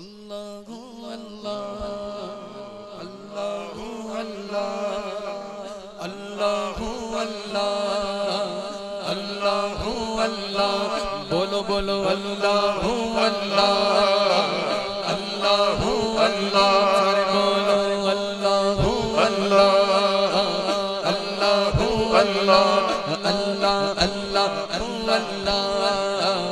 اللہ اللہ اللہ اللہ اللہ اللہ اللہ اللہ بولو بولو اللہ اللہ اللہ اللہ سارے بولو اللہ اللہ اللہ اللہ اللہ اللہ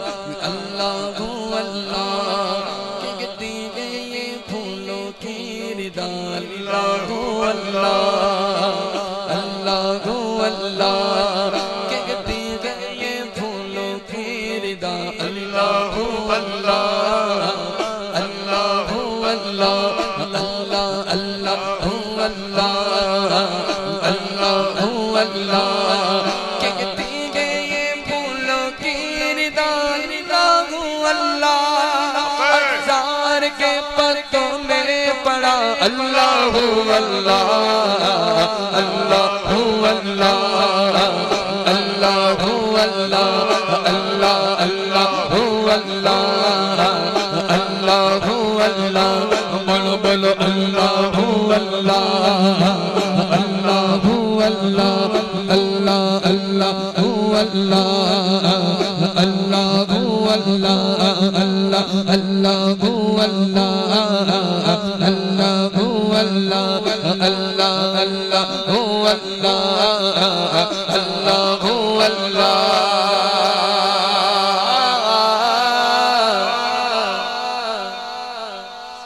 اللہ اللہ کہتی ہے یہ پھولوں کی ردا اللہ اللہ اللہ اللہ کہتی ہے یہ پھولوں کی ردا اللہ اللہ اللہ اللہ اللہ اللہ اللہ اللہ کہتی ہے یہ پھولوں کی ردا اللہ ہزار کے پتوں میں پڑا اللہ اللہ اللہ اللہ اللہ اللہ اللہ اللہ اللہ اللہ بولو بولو اللہ اللہ اللہ اللہ اللہ اللہ اللہ اللہ اللہ اللہ اللہ اللہ اللہ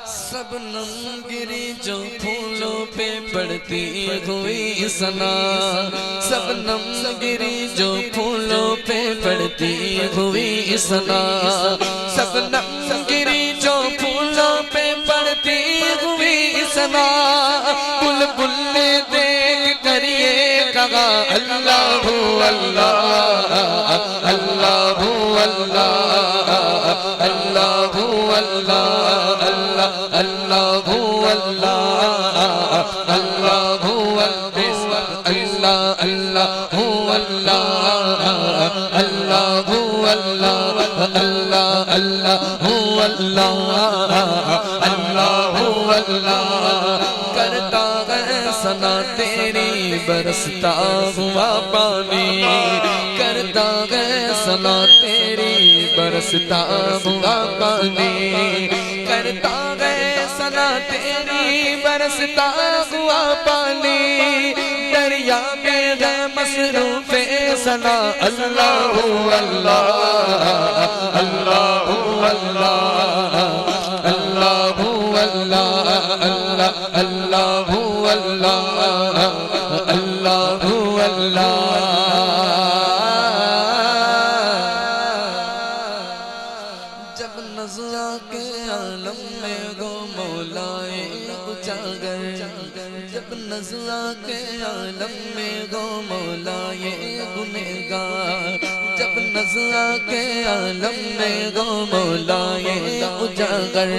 شبنم گری جو پھولوں پہ پڑتی ہوئی ثنا شبنم گری جو پھولوں پہ پڑتی ہوئی ثنا شبنم گری جو پھولوں پہ پڑتی ہوئی ثنا بلبل نے دیکھ کر یہ کہا اللہ اللہ اللہ اللہ اللہ اللہ اللہ اللہ اللہ اللہ کرتا ہے ثنا تیری برستا ہوا پانی کرتا ہے ثنا تیری برستا ہوا پانی کرتا ہے ثنا تیری برستا ہوا پانی دریا میں ہے مصروف ثنا اللہ اللہ اللہ اللہ اللہ اللہ اللہ اللہ اللہ جب نظرہ کے عالم میں گو مولائے اجاگر جب نظرہ کے عالم میں گو مولائے گنہگار جب نظرہ کے عالم میں گو مولائے اجاگر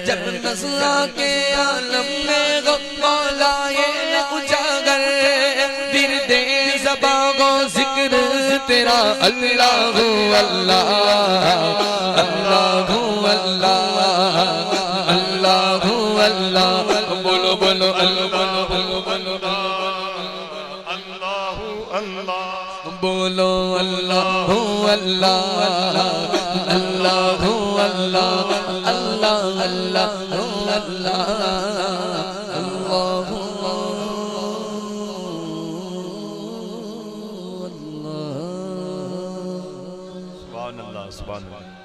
جب نظرہ کے عالم میں گو مولائے اجاگر درد زباں گو ذکر تیرا اللہ اللہ اللہ اللہ اللہ اللہ بولو بولو اللہ بولو بولو اللہ اللہ بولو اللہ اللہ اللہ اللہ اللہ اللہ سبحان اللہ سبحان اللہ